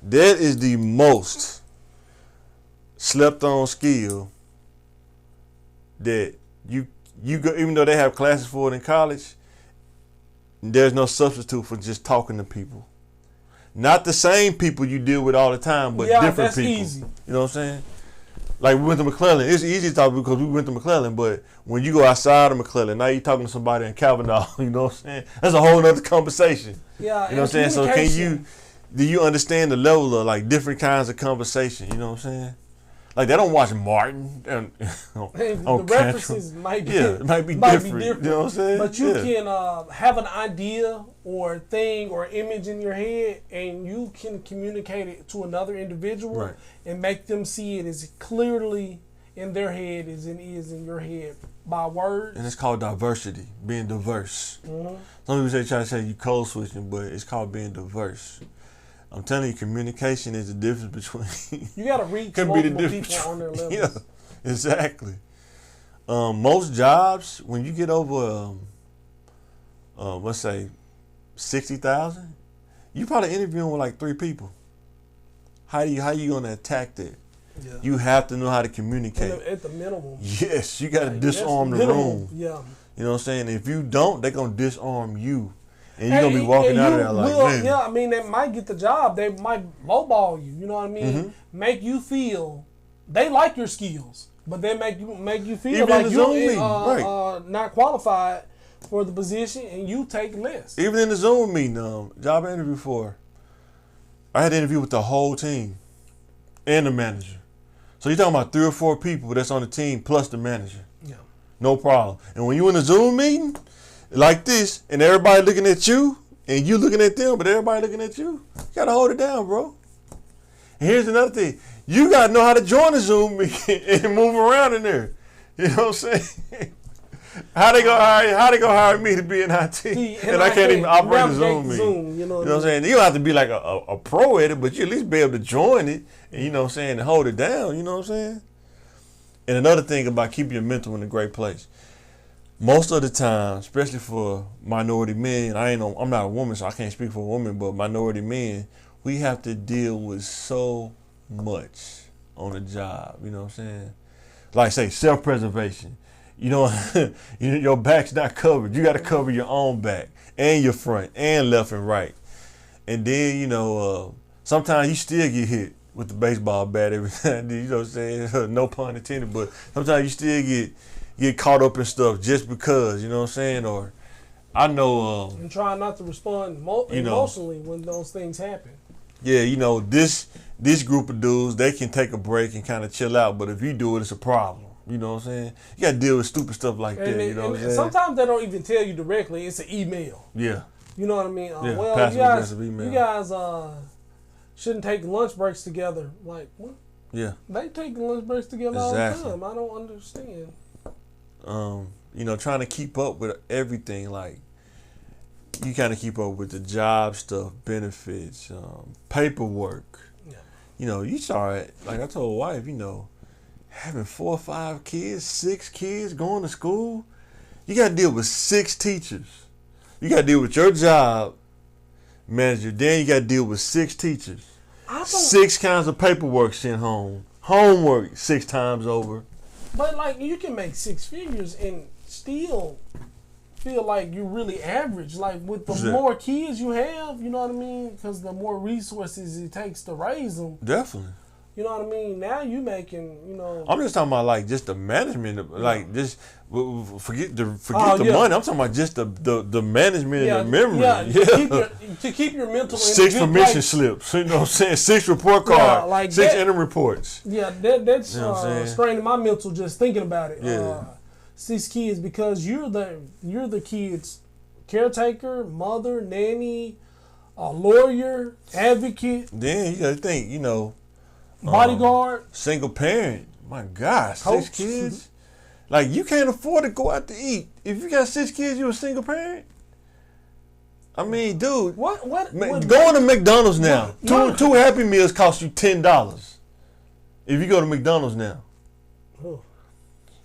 That is the most slept on skill that you go, even though they have classes for it in college, there's no substitute for just talking to people. Not the same people you deal with all the time, but different people. Easy. You know what I'm saying? Like we went to McClellan. It's easy to talk because we went to McClellan, but when you go outside of McClellan, now you're talking to somebody in Cavanaugh, you know what I'm saying? That's a whole other conversation. Yeah. You know what I'm saying? So do you understand the level of like different kinds of conversation? You know what I'm saying? Like they don't watch Martin and the references might be different. You know what I'm saying? But you can have an idea or a thing or image in your head, and you can communicate it to another individual and make them see it as clearly in their head as it is in your head by words. And it's called diversity, being diverse. Mm-hmm. Some people try to say you code switching, but it's called being diverse. I'm telling you, communication is the difference between. You got to reach multiple people on their levels. Yeah, exactly. Most jobs, when you get over, let's say, 60,000, you probably interviewing with like 3 people. How you gonna attack that? Yeah. You have to know how to communicate. At the minimum. Yes, you got to Like, disarm the minimum. room. Yeah. You know what I'm saying? If you don't, they're going to disarm you. And you're going to be walking out of there like, man. Yeah, I mean, they might get the job. They might lowball you. You know what I mean? Mm-hmm. Make you feel they like your skills, but they make you feel Even like in the you're Zoom meeting, not qualified for the position, and you take less. Even in the Zoom meeting, job I interviewed for, I had to interview with the whole team and the manager. So you're talking about 3 or 4 people that's on the team plus the manager. Yeah. No problem. And when you in a Zoom meeting like this, and everybody looking at you, and you looking at them, but everybody looking at you, you gotta hold it down, bro. And here's another thing: you gotta know how to join a Zoom meeting and move around in there. You know what I'm saying? How they gonna hire me to be in IT, and I can't even operate a Zoom meeting? You know what I'm saying? You don't have to be like a pro at it, but you at least be able to join it, and you know what I'm saying, and hold it down. You know what I'm saying? And another thing about keeping your mental in a great place. Most of the time, especially for minority men, I'm not a woman, so I can't speak for a woman, but minority men, we have to deal with so much on the job. You know what I'm saying? Like say self-preservation. You know, your back's not covered. You got to cover your own back and your front and left and right. And then, you know, sometimes you still get hit with the baseball bat every time. You know what I'm saying? No pun intended, but sometimes you still get caught up in stuff just because, you know what I'm saying? Or I know... and try not to respond emotionally when those things happen. Yeah, you know, this group of dudes, they can take a break and kind of chill out, but if you do it, it's a problem. You know what I'm saying? You got to deal with stupid stuff like that. You know what I'm saying? Sometimes they don't even tell you directly. It's an email. Yeah. You know what I mean? Yeah, well, you guys shouldn't take lunch breaks together. Like, what? Yeah. They take lunch breaks together all the time. I don't understand. You know, trying to keep up with everything. Like, you kind of keep up with the job stuff, benefits, paperwork. Yeah. You know, you start, like I told wife, you know, having 4 or 5 kids, 6 kids going to school, you got to deal with 6 teachers. You got to deal with your job manager. Then you got to deal with 6 teachers. 6 kinds of paperwork sent home. Homework 6 times over. But like you can make 6 figures and still feel like you're really average. Like with the more kids you have, you know what I mean? Because the more resources it takes to raise them. Definitely. You know what I mean? Now you making, you know. I'm just talking about like just the management, like just forget the money. I'm talking about just the management and the memory. Yeah, to keep your mental. 6 permission slips. You know what I'm saying? 6 report cards. Like 6 interim reports. Yeah, that's straining my mental just thinking about it. Yeah. 6 kids because you're the kid's caretaker, mother, nanny, lawyer, advocate. Then you got to think, you know. Bodyguard, single parent. My gosh, coach. 6 kids. Like you can't afford to go out to eat. If you got 6 kids, you a single parent. I mean, dude. What going to McDonald's now? Two Happy Meals cost you $10. If you go to McDonald's now,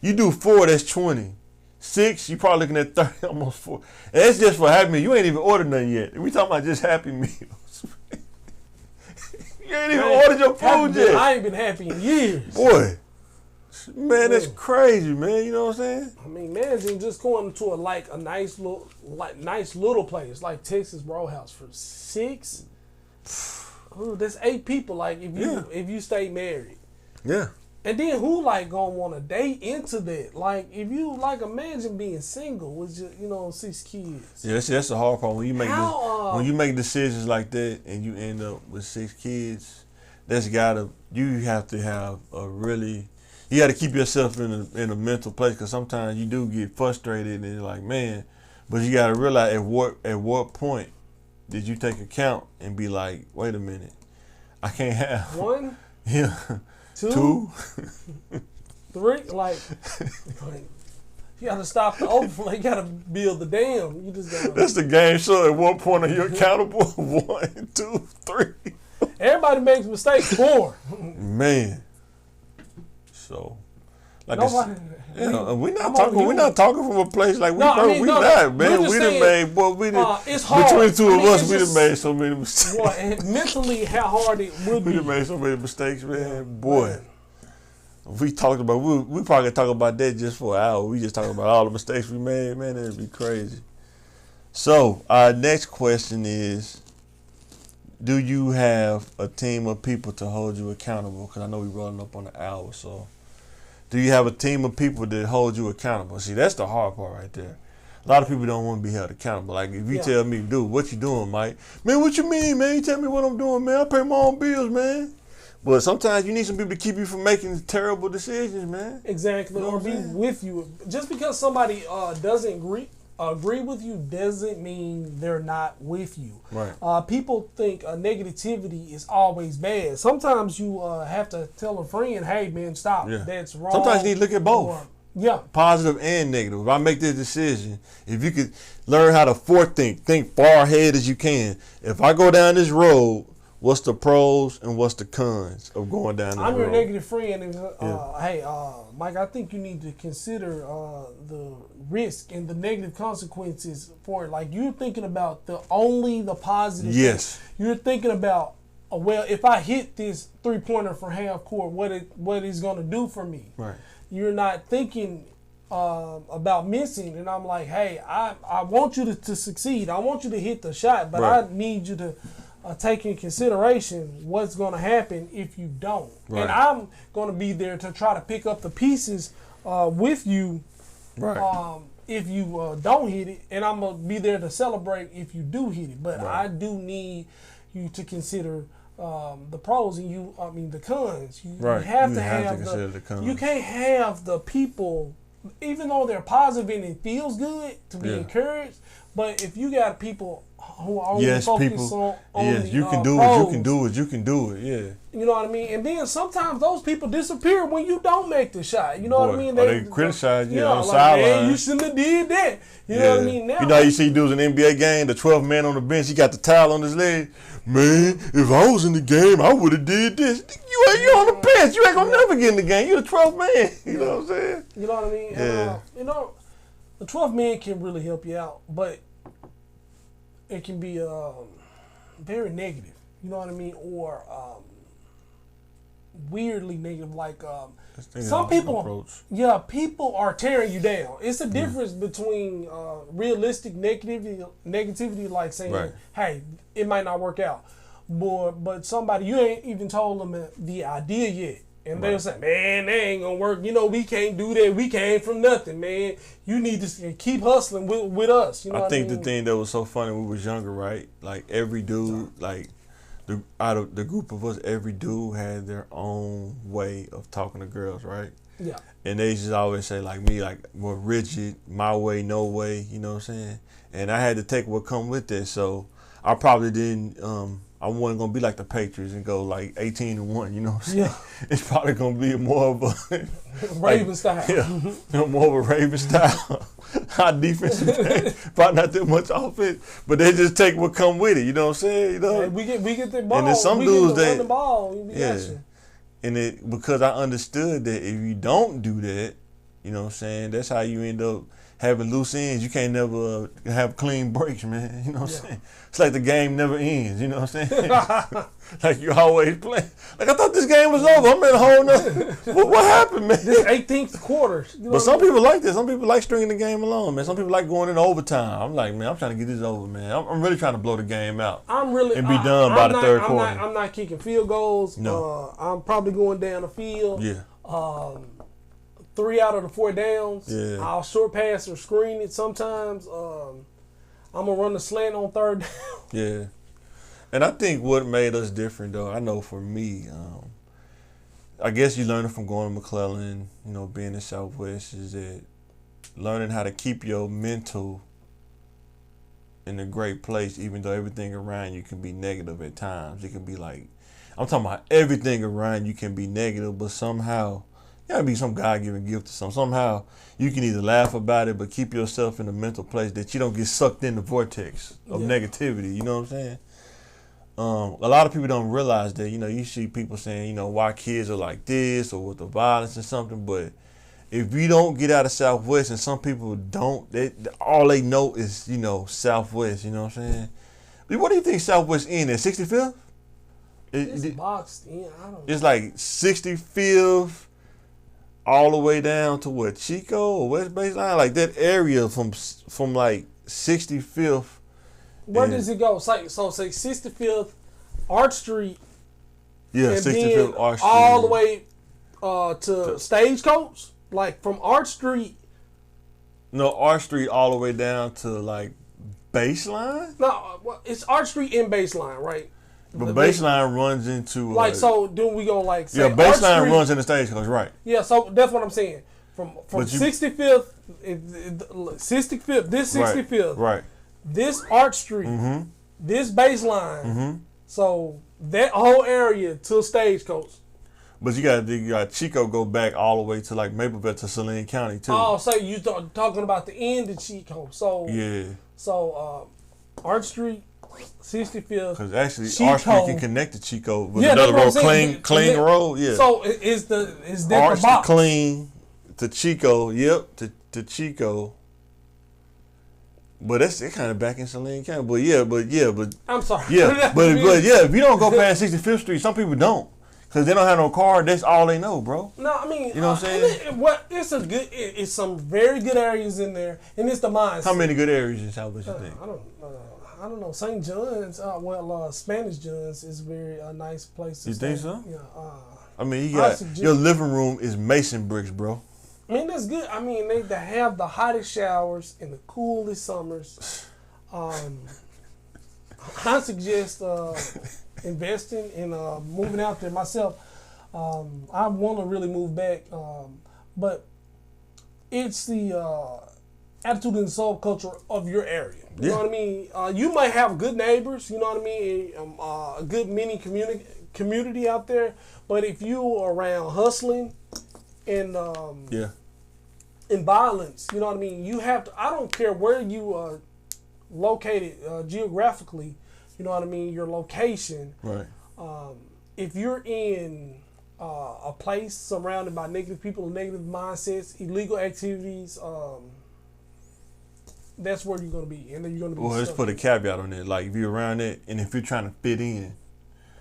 you do 4, that's 20. 6, you probably looking at 30, almost 4. And that's just for Happy Meal. You ain't even ordered nothing yet. We talking about just Happy Meals. You ain't even ordered your food yet. I ain't been happy in years. Boy, man, that's crazy, man. You know what I'm saying? I mean, managing just going to a nice little place like Texas Roadhouse for 6. Ooh, that's 8 people. Like if you stay married. Yeah. And then who like gonna want to date into that? Like if you like imagine being single with just, 6 kids. Yeah, that's the hard part when you make when you make decisions like that and you end up with 6 kids. You have to have you got to keep yourself in a mental place because sometimes you do get frustrated and you're like, man, but you got to realize at what point did you take account and be like, wait a minute, I can't have 1. Yeah. 2, 3, like you gotta stop the overflow. You gotta build the dam. You just gotta. That's the game show. At what point are you accountable? 1, 2, 3. Everybody makes mistakes. 4. Man. So, like Yeah, we're not talking from a place like we not, man. We done made, boy, it's hard. Between the two of us, we done made so many mistakes. Boy, and mentally, how hard it would be. We done made so many mistakes, man. Boy. Man. We talked about, we probably talk about that just for an hour. We just talking about all the mistakes we made, man. It'd be crazy. So, our next question is, do you have a team of people to hold you accountable? Because I know we're rolling up on the hour, so. Do you have a team of people that hold you accountable? See, that's the hard part right there. A lot of people don't want to be held accountable. Like, if you tell me, dude, what you doing, Mike? Man, what you mean, man? You tell me what I'm doing, man. I pay my own bills, man. But sometimes you need some people to keep you from making terrible decisions, man. Exactly, you know, or be with you. Just because somebody doesn't agree with you doesn't mean they're not with you. Right. People think negativity is always bad. Sometimes you have to tell a friend, hey, man, stop. Yeah. That's wrong. Sometimes you need to look at both. Or, positive and negative. If I make this decision, if you could learn how to think far ahead as you can. If I go down this road, what's the pros and what's the cons of going down this road? I'm your negative friend. And, hey, Mike, I think you need to consider the risk and the negative consequences for it. Like, you're thinking about only the positive. Yes. Thing. You're thinking about, well, if I hit this 3-pointer from half court, what it's going to do for me. Right. You're not thinking about missing. And I'm like, hey, I want you to succeed. I want you to hit the shot, but I need you to take in consideration what's going to happen if you don't. Right. And I'm going to be there to try to pick up the pieces with you if you don't hit it, and I'm going to be there to celebrate if you do hit it. But I do need you to consider the pros and the cons. You have to consider the cons. You can't have the people, even though they're positive and it feels good to be encouraged, but if you got people who are only focused on you can do pros, you can do it, You know what I mean? And then sometimes those people disappear when you don't make the shot. You know what I mean? They criticize you on the sideline. You shouldn't have did that. You know what I mean? Now, you know how you see dudes in an NBA game, the 12th man on the bench, he got the towel on his leg. Man, if I was in the game, I would have did this. You on the bench. You ain't going to never get in the game. You're the 12th man. You know what I'm saying? You know what I mean? Yeah. And, the 12th man can really help you out, but it can be very negative. You know what I mean? Or weirdly negative, like some people. People are tearing you down. It's a difference between realistic negativity, like saying, "Hey, it might not work out," but somebody you ain't even told them the idea yet, and they'll say, "Man, that ain't gonna work. You know, we can't do that. We came from nothing, man. You need to keep hustling with us." You know I think the thing that was so funny when we was younger, right? Like every dude, out of the group of us, every dude had their own way of talking to girls, right? Yeah. And they just always say, like me, like more rigid, my way, no way, you know what I'm saying? And I had to take what come with that. So I probably didn't, I wasn't going to be like the Patriots and go like 18-1, you know what I'm saying? Yeah. It's probably going to be more of a Raven style. Yeah, more of a Raven style. Our defense, probably not that much offense, but they just take what come with it. You know what I'm saying? You know, we get the ball. And there's some dudes that run the ball. And because I understood that if you don't do that, you know what I'm saying, that's how you end up having loose ends. You can't never have clean breaks, man. You know what I'm saying? It's like the game never ends. You know what I'm saying? Like you always play. Like I thought this game was over. I'm in a whole nother. What happened, man? This 18th quarter. You know but some people like this. Some people like stringing the game along, man. Some people like going into overtime. I'm like, man, I'm trying to get this over, man. I'm really trying to blow the game out. I'm really and be done by the third quarter. I'm not kicking field goals. No. I'm probably going down the field. Yeah. 3 out of the 4 downs. Yeah. I'll short pass or screen it sometimes. I'm gonna run the slant on 3rd down. Yeah. And I think what made us different, though, I know for me, I guess you learn it from going to McClellan, you know, being in Southwest, is that learning how to keep your mental in a great place, even though everything around you can be negative at times. It can be like, I'm talking about everything around you can be negative, but somehow, you gotta be some God-given gift or something. Somehow you can either laugh about it, but keep yourself in a mental place that you don't get sucked in the vortex of negativity. You know what I'm saying? A lot of people don't realize that, you know, you see people saying, you know, why kids are like this or with the violence or something, but if you don't get out of Southwest, and some people don't, all they know is, you know, Southwest, you know what I'm saying? What do you think Southwest end at, 65th? It's boxed in. I don't know. It's like 65th all the way down to what, Chico or West Baseline? Like that area from like 65th. Where does it go? So say 65th, Arch Street. Yeah, and 65th then Arch Street. all the way to Stagecoach. Like from Arch Street. No, Arch Street all the way down to like Baseline? No, it's Arch Street in Baseline, right? But Baseline runs into like so. Do we go like say yeah? Baseline runs into Stagecoach, right? Yeah, so that's what I'm saying. From 65th, 65th, this 65th, right? This Arch Street, this Baseline. So that whole area to Stagecoach. But you got Chico go back all the way to like Mapleville to Saline County too. Oh, so you talking about the end of Chico? So yeah. So Arch Street, 65th. Because actually, Chico. Arch Street can connect to Chico with another road, clean road. Yeah. So is that Arch the box? to Clean to Chico? Yep, to Chico. But it kind of back in Saline County. But I'm sorry. Yeah, but yeah, if you don't go past 65th Street, some people don't. Because they don't have no car, that's all they know, bro. No, I mean, you know what I'm saying? It's some very good areas in there, and it's the mindset. How many good areas in Southwest you think? I don't know. St. John's, Spanish John's is a very nice place to You stay. think so? Yeah. I mean, your living room is mason bricks, bro. I mean, that's good. I mean, they have the hottest showers in the coolest summers. I suggest investing in moving out there myself. I want to really move back, but it's the attitude and subculture of your area. You know what I mean? You might have good neighbors. You know what I mean? A good mini community out there. But if you are around hustling and in violence, you know what I mean? You have to. I don't care where you are located geographically. You know what I mean? Your location. Right. If you're in a place surrounded by negative people and negative mindsets, illegal activities, that's where you're going to be. And then you're going to be. Well, let's put a caveat on it. Like, if you're around it and if you're trying to fit in.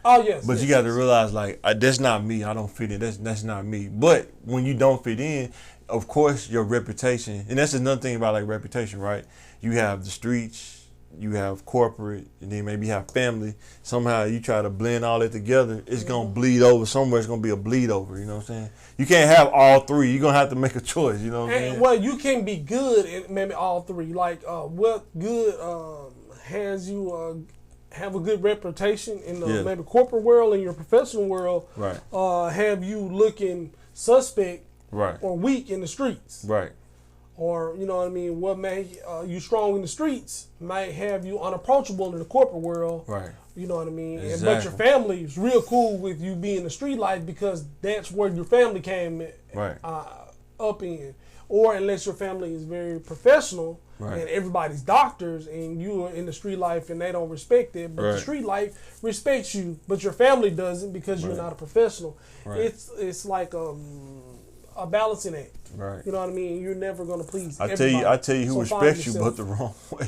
Oh, yes. But you got to realize, like, that's not me. I don't fit in. That's not me. But when you don't fit in, of course, your reputation, and that's another thing about, like, reputation, right? You have the streets, you have corporate, and then maybe you have family. Somehow you try to blend all that together, it's going to bleed over. Somewhere it's going to be a bleed over, you know what I'm saying? You can't have all three. You're going to have to make a choice, you know what I'm saying? Well, you can be good in maybe all three. Like, what good has you have a good reputation in the maybe corporate world and your professional world? Right. Have you looking suspect or weak in the streets? Right. Or, you know what I mean, what make you strong in the streets might have you unapproachable in the corporate world. Right. You know what I mean? Exactly. But your family is real cool with you being in the street life because that's where your family came up in. Or unless your family is very professional and everybody's doctors and you are in the street life and they don't respect it, but the street life respects you, but your family doesn't because you're not a professional. Right. It's like a balancing act. Right. You know what I mean? You're never gonna please everybody. I tell you who so respects you, but the wrong way.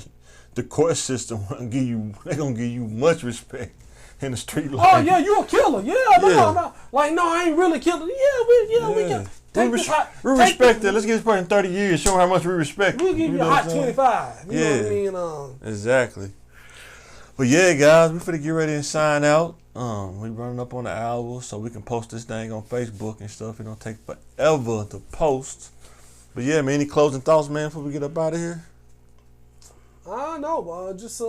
The court system they're gonna give you much respect in the street life. Oh yeah, you a killer. No. Like, no, I ain't really killing. We can we respect that. Let's give this person 30 years, show how much we respect. We'll give you a hot 25. You know what I mean? Exactly. But yeah, guys, we finna get ready and sign out. We running up on the hour, so we can post this thing on Facebook and stuff. It don't take forever to post. But yeah, man, any closing thoughts, man, before we get up out of here? I know, just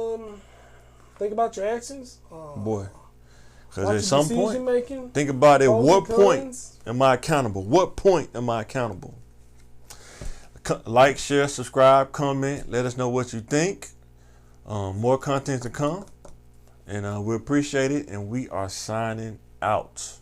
think about your actions. Boy, because at some point, making, think about it. What point cons. am I accountable? What point am I accountable? Like, share, subscribe, comment. Let us know what you think. More content to come. And we appreciate it. And we are signing out.